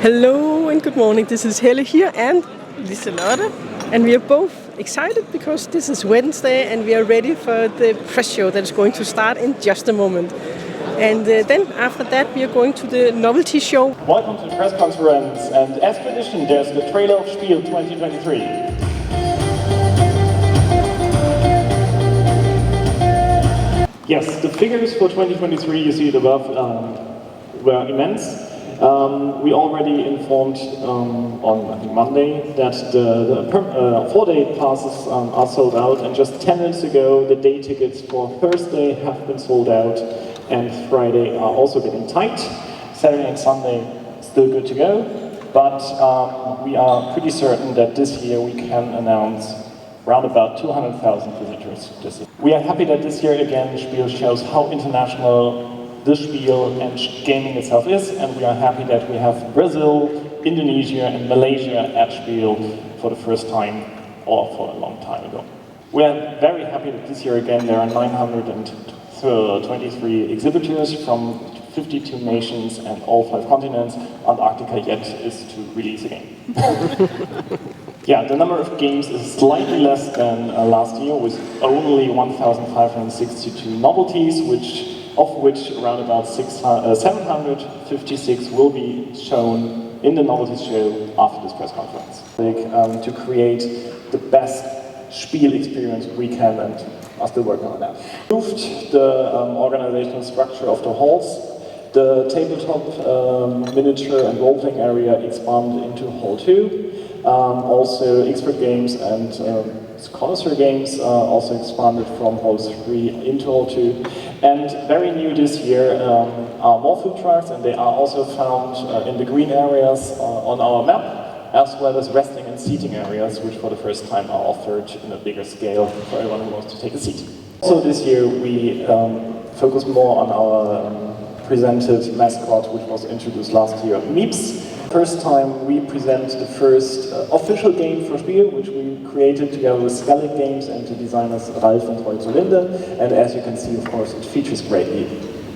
Hello and good morning, this is Helle here and Liselotte, and we are both excited because this is Wednesday and we are ready for the press show that is going to start in just a moment. And then after that we are going to the novelty show. Welcome to the press conference, and as tradition there's the trailer of Spiel 2023. Yes, the figures for 2023, you see it above, were immense. We already informed on I think Monday that the 4-day passes are sold out, and just 10 minutes ago the day tickets for Thursday have been sold out, and Friday are also getting tight. Saturday and Sunday still good to go, but we are pretty certain that this year we can announce around about 200,000 visitors this year. We are happy that this year again Spiel shows how international the Spiel and gaming itself is, and we are happy that we have Brazil, Indonesia and Malaysia at Spiel for the first time, or for a long time ago. We are very happy that this year again there are 923 exhibitors from 52 nations and all 5 continents. Antarctica yet is to release a game. Yeah, the number of games is slightly less than last year, with only 1,562 novelties, of which around about 756 will be shown in the novelties show after this press conference. To create the best Spiel experience we can, and are still working on that. Improved the organizational structure of the halls. The tabletop miniature and role-playing area expanded into Hall 2. Also expert games and connoisseur games also expanded from Hall 3 into Hall 2. And very new this year are more food trucks, and they are also found in the green areas on our map, as well as resting and seating areas, which for the first time are offered in a bigger scale for everyone who wants to take a seat. So this year we focus more on our presented mascot, which was introduced last year, Meeps. First time we present the first official game for Spiel, which we created together with Skellig Games and the designers Ralf and Holzolinde. And as you can see, of course, it features greatly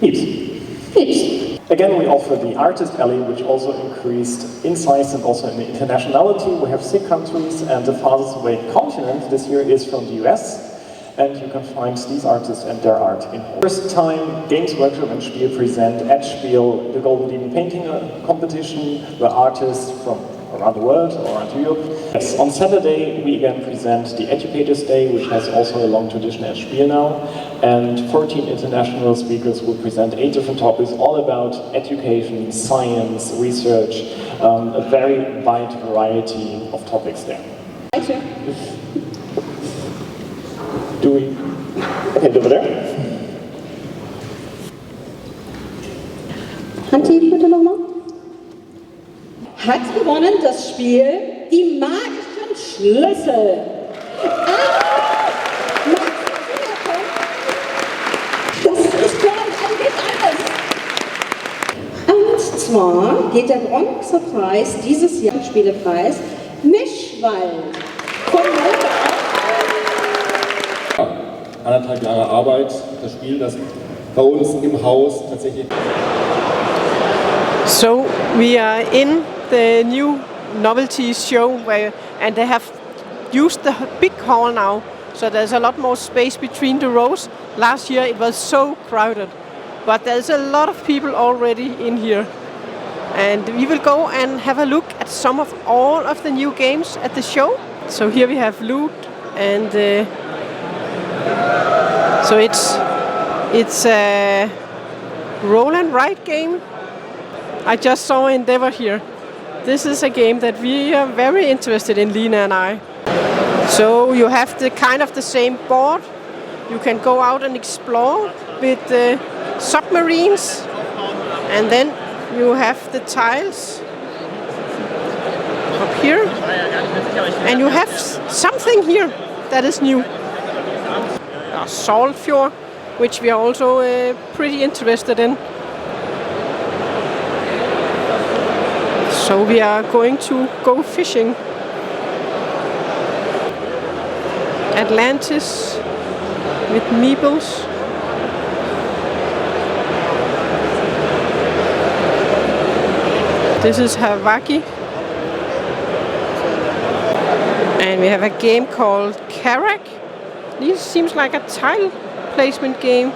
Meeps. Again, we offer the Artist Alley, which also increased in size and also in internationality. We have 6 countries, and the farthest away continent this year is from the US. And you can find these artists and their art in Hall. First time Games Workshop and Spiel present at Spiel the Golden Demon Painting Competition, where artists from around the world or around Europe. Yes, on Saturday we again present the Educators Day, which has also a long tradition at Spiel now, and 14 international speakers will present 8 different topics all about education, science, research, a very wide variety of topics there. Do we? Okay, over there. Handheben bitte nochmal. Hat gewonnen das Spiel Die magischen Schlüssel. Das ist schon alles. Und zwar geht der Bronzepreis dieses Jahr, Spielepreis, Mischwald. Von Anderthalb Jahre Arbeit, das Spiel, das bei uns im Haus tatsächlich. So we are in the new novelty show and they have used the big hall now, so there's a lot more space between the rows. Last year it was so crowded, but there's a lot of people already in here. And we will go and have a look at all of the new games at the show. So here we have Loot, and so it's a roll and write game. I just saw Endeavor here. This is a game that we are very interested in, Lina and I. So you have the kind of the same board. You can go out and explore with the submarines, and then you have the tiles up here, and you have something here that is new. Salt Fjord, which we are also pretty interested in. So we are going to go fishing. Atlantis with meeples. This is Hawaii. And we have a game called Karak. This seems like a tile placement game.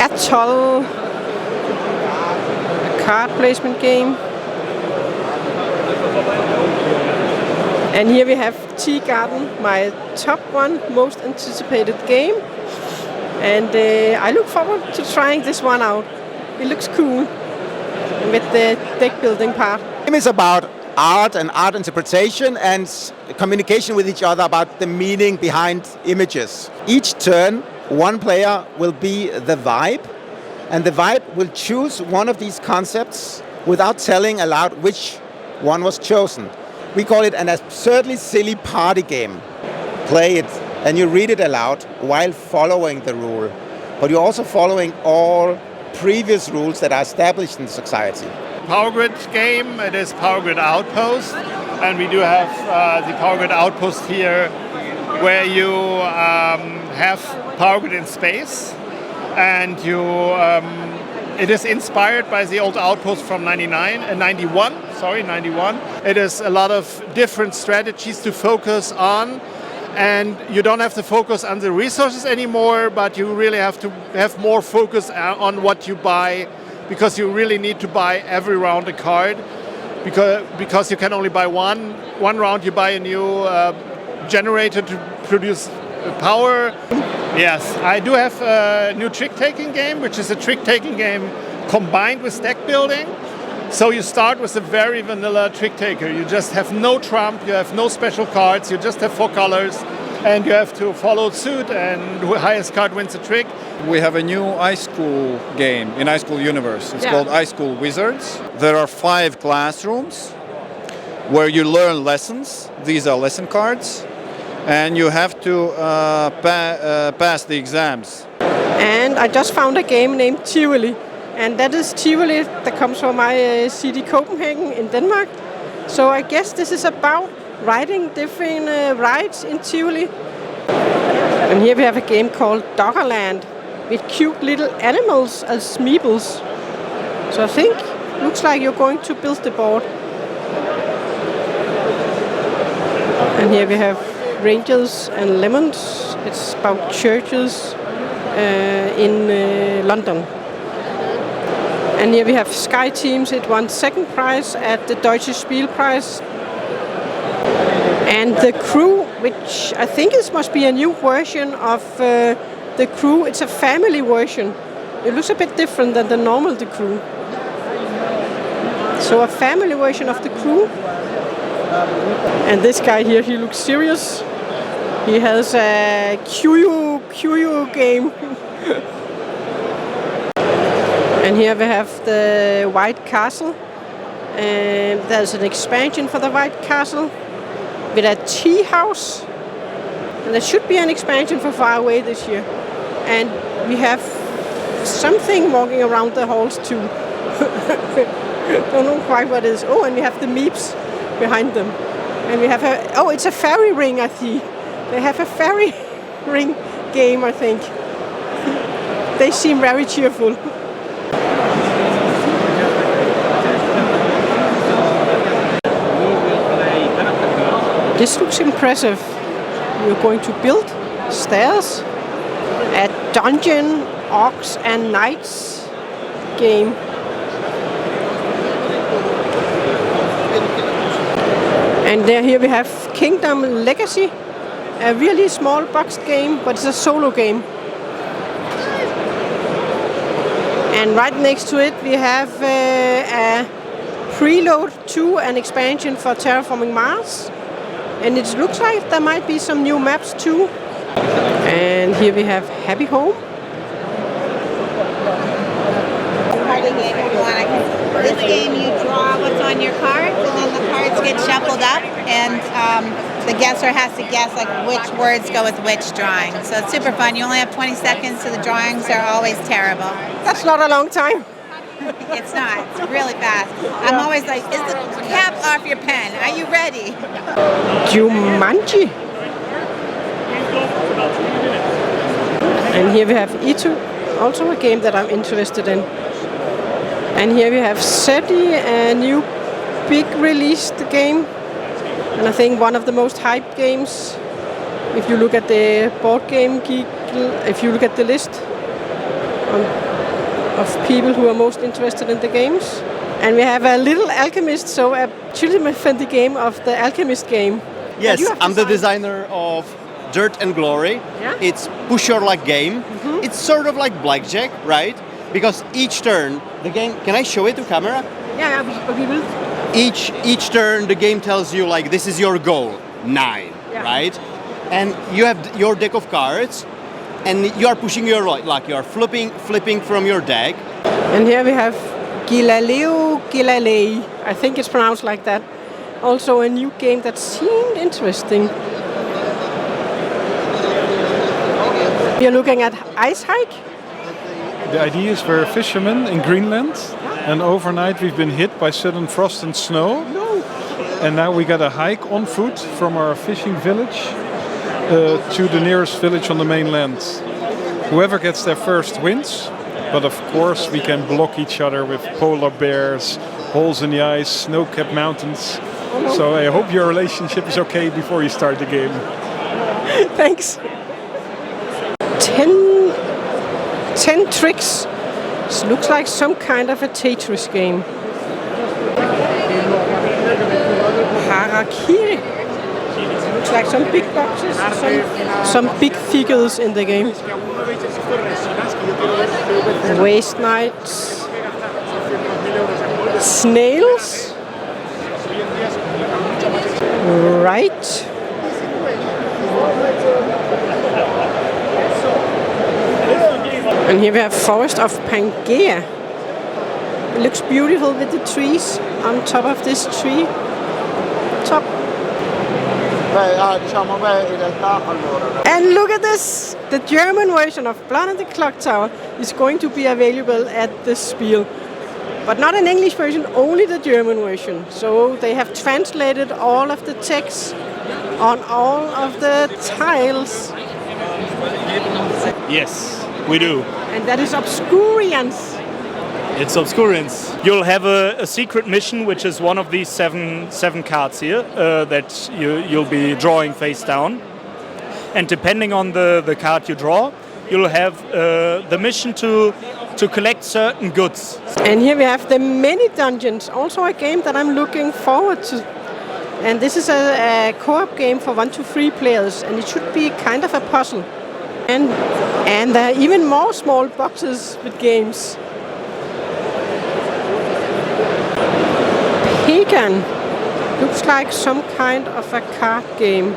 Atoll. A card placement game. And here we have Tea Garden, my top one, most anticipated game. And I look forward to trying this one out. It looks cool with the deck building part. The game is about art and art interpretation and communication with each other about the meaning behind images. Each turn, one player will be the vibe, and the vibe will choose one of these concepts without telling aloud which one was chosen. We call it an absurdly silly party game. Play it and you read it aloud while following the rule, but you're also following all previous rules that are established in society. Power Grid game, it is Power Grid Outpost, and we do have the Power Grid Outpost here where you have Power Grid in space, and you it is inspired by the old Outpost from 91. It is a lot of different strategies to focus on, and you don't have to focus on the resources anymore, but you really have to have more focus on what you buy, because you really need to buy every round a card, because you can only buy one round. You buy a new generator to produce power. Yes, I do have a new trick-taking game, which is a trick-taking game combined with deck building. So you start with a very vanilla trick-taker. You just have no trump, you have no special cards, you just have 4 colors, and you have to follow suit, and the highest card wins the trick. We have a new ice school game in Ice School Universe. It's called Ice School Wizards. There are 5 classrooms where you learn lessons. These are lesson cards. And you have to pass the exams. And I just found a game named Tivoli. And that is Tivoli that comes from my city Copenhagen in Denmark. So I guess this is about riding different rides in Tivoli. And here we have a game called Doggerland with cute little animals as meeples. So I think looks like you're going to build the board. And here we have Rangers and Lemons. It's about churches in London. And here we have Sky Teams. It won 2nd prize at the Deutsche Spiel prize. And the Crew, which I think must be a new version of the Crew. It's a family version. It looks a bit different than the normal The Crew. So a family version of The Crew. And this guy here, he looks serious. He has a QU game. And here we have the White Castle. And there's an expansion for the White Castle with a tea house. And there should be an expansion for Far Away this year. And we have something walking around the halls too. Don't know quite what it is. Oh, and we have the Meeps behind them. And we have it's a fairy ring, I see. They have a fairy ring game, I think. They seem very cheerful. This looks impressive. You're going to build stairs. A dungeon, orcs and knights game. And here we have Kingdom Legacy, a really small boxed game, but it's a solo game. And right next to it we have a preload to an expansion for Terraforming Mars. And it looks like there might be some new maps too. And here we have Happy Home. Party game if you want. This game you draw what's on your cards, and then the cards get shuffled up, and the guesser has to guess like which words go with which drawing. So it's super fun. You only have 20 seconds, so the drawings are always terrible. That's not a long time. It's not. It's really fast. I'm always like, is the cap off your pen? Are you ready? Jumanji. And here we have Itu, also a game that I'm interested in. And here we have SETI, a new big released game. And I think one of the most hyped games. If you look at the board game geek, if you look at the list of people who are most interested in the games. And we have a little alchemist, so a children-friendly game of the alchemist game. Yes, I'm the designer of Dirt and Glory. Yeah? It's push your luck game. It's sort of like blackjack, right? Because each turn, the game. Can I show it to camera? Yeah, we will. Each turn, the game tells you like this is your goal, 9, right? And you have your deck of cards, and you are pushing your luck. You are flipping from your deck. And here we have Gilalei. I think it's pronounced like that. Also a new game that seemed interesting. You're looking at Ice Hike. The idea is we're fishermen in Greenland, and overnight we've been hit by sudden frost and snow. And now we got a hike on foot from our fishing village to the nearest village on the mainland. Whoever gets there first wins, but of course we can block each other with polar bears, holes in the ice, snow-capped mountains. So I hope your relationship is okay before you start the game. Thanks. 10 tricks. This looks like some kind of a Tetris game. Harakiri. Looks like some big boxes, some big figures in the game. Waste Knights. Snails. Right. And here we have Forest of Pangea. It looks beautiful with the trees on top of this tree. Top. And look at this! The German version of Blood on the Clock Tower is going to be available at the Spiel. But not an English version, only the German version. So they have translated all of the text on all of the tiles. Yes, we do. And that is Obscurians. It's Obscurians. You'll have a secret mission, which is one of these seven cards here that you'll be drawing face down. And depending on the card you draw, you'll have the mission to collect certain goods. And here we have the many dungeons, also a game that I'm looking forward to. And this is a co-op game for 1 to 3 players, and it should be kind of a puzzle. And there are even more small boxes with games. Pagan looks like some kind of a card game.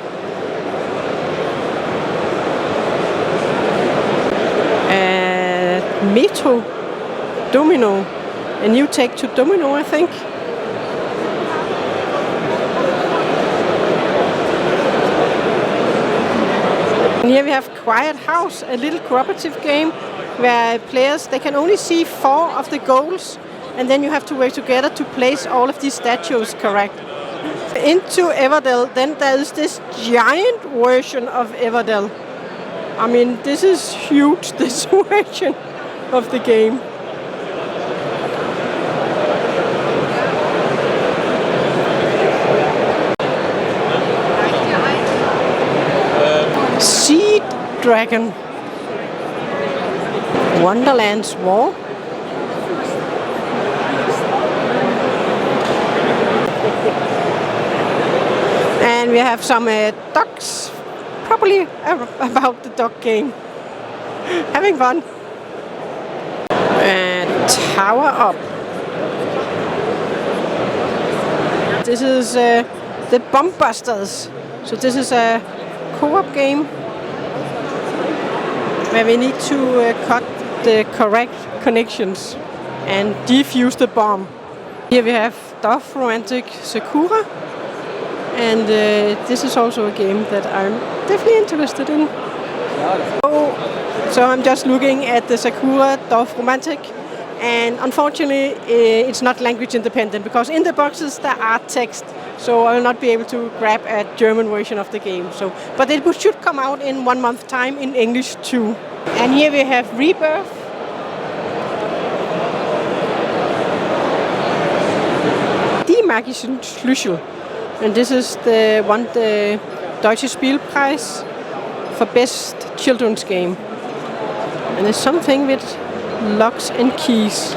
Metro Domino, a new take to Domino, I think. And here we have Quiet House, a little cooperative game where players, they can only see 4 of the goals, and then you have to work together to place all of these statues correct. Into Everdell, then there's this giant version of Everdell. I mean, this is huge, this version of the game. Sea Dragon. Wonderland's War. And we have some ducks, probably about the duck game. Having fun. Tower Up. This is the Bomb Busters. So this is a co-op game where we need to cut the correct connections and defuse the bomb. Here we have Dove Romantic Sakura, and this is also a game that I'm definitely interested in. So I'm just looking at the Sakura Dove Romantic, and unfortunately it's not language independent because in the boxes there are text, so I will not be able to grab a German version of the game. So, but it should come out in 1 month time in English too. And here we have Rebirth. magischen Schlüssel. And this is the Deutsche Spielpreis for best children's game. And there's something with locks and keys.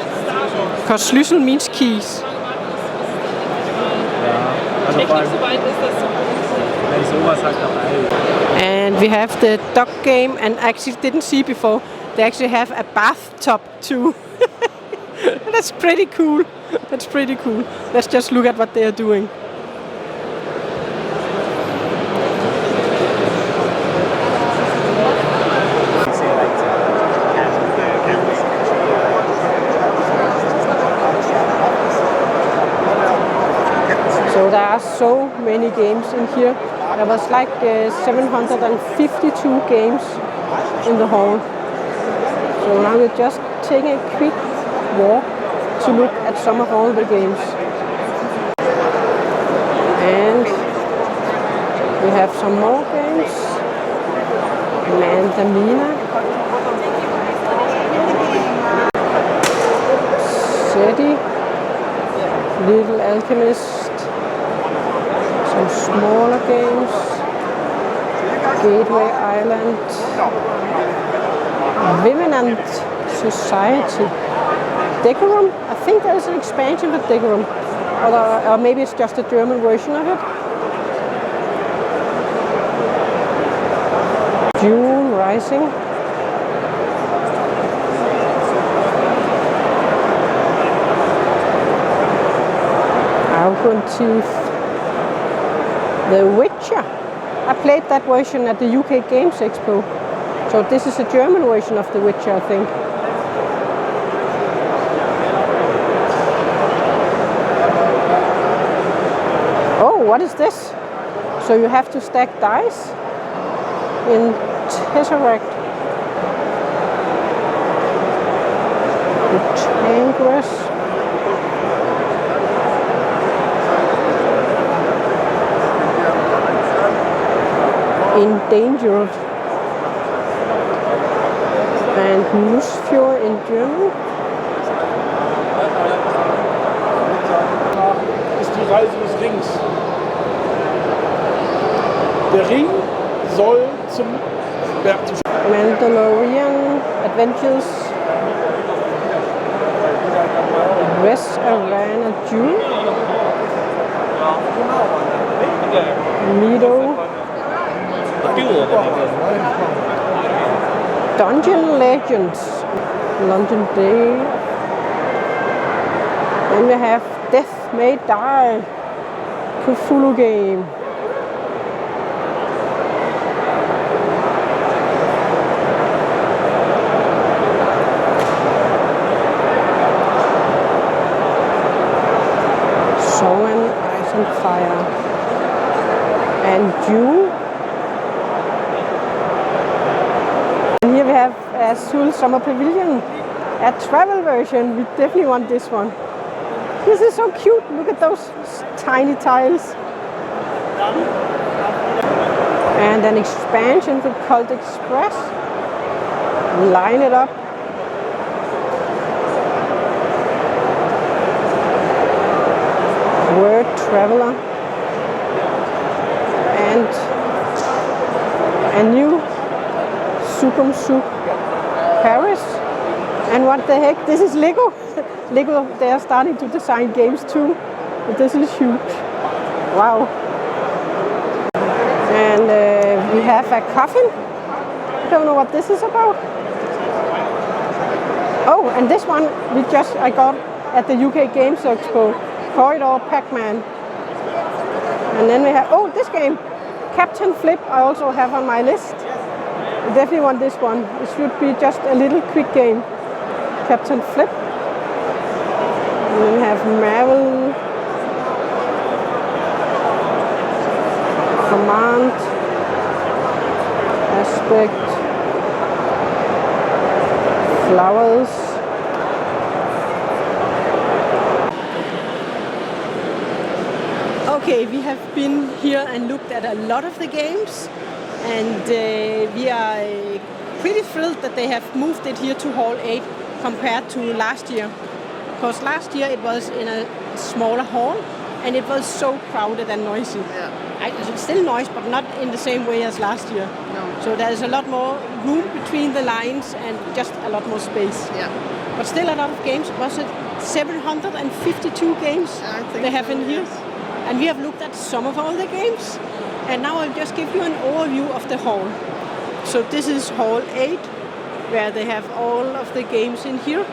Because Schlüssel means keys. And we have the dog game, and actually didn't see before, they actually have a bathtub too. That's pretty cool. That's pretty cool. Let's just look at what they are doing. So there are so many games in here. There was like 752 games in the hall. So now we're just taking a quick walk to look at some of all the games. And we have some more games. Mandamina. City. Little Alchemist. Some smaller games. Gateway Island. Women and Society. Decorum? I think there's an expansion for Decorum. Or maybe it's just a German version of it. June Rising. Argontief. The Witcher. I played that version at the UK Games Expo. So this is a German version of The Witcher, I think. Oh, what is this? So you have to stack dice in Tesseract. The Tangress. Endangered. And Nussfjord in German. Ist die Reise des Rings. Der Ring soll zum Berg zu Mandalorian Adventures. West Arena June. Meadow. Dungeon Legends. London Day. Then we have Death May Die. Cthulhu game. Song and Ice and Fire. And June. And here we have Azul Summer Pavilion. A travel version. We definitely want this one. This is so cute. Look at those tiny tiles. And an expansion for Cult Express. Line it up. Word Traveler. And a new Sukum Suk Paris. And what the heck? This is Lego. Lego, they are starting to design games too. But this is huge. Wow. And we have a coffin. I don't know what this is about. Oh, and this one I got at the UK Games Expo. Corridor Pac-Man. And then we have, oh, this game. Captain Flip I also have on my list. I definitely want this one. It should be just a little quick game. Captain Flip. And then we have Marvel. Command. Aspect. Flowers. Okay, we have been here and looked at a lot of the games, and we are pretty thrilled that they have moved it here to Hall 8 compared to last year. Because last year it was in a smaller hall, and it was so crowded and noisy. It's still noise, but not in the same way as last year. No. So there's a lot more room between the lines and just a lot more space. Yeah. But still a lot of games. Was it 752 games they have in here? And we have looked at some of all the games. And now I'll just give you an overview of the hall. So this is Hall 8, where they have all of the games in here.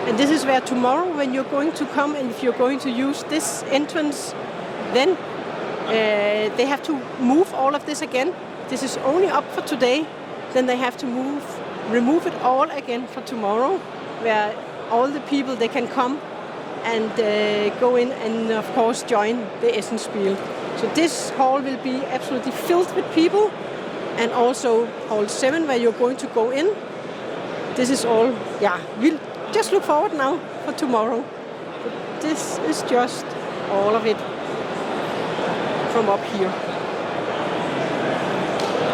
And this is where tomorrow, when you're going to come and if you're going to use this entrance, then they have to move all of this again. This is only up for today. Then they have to remove it all again for tomorrow, where all the people, they can come and go in and, of course, join the Essen Spiel. So this hall will be absolutely filled with people. And also Hall 7, where you're going to go in. This is all, we'll just look forward now for tomorrow. But this is just all of it from up here.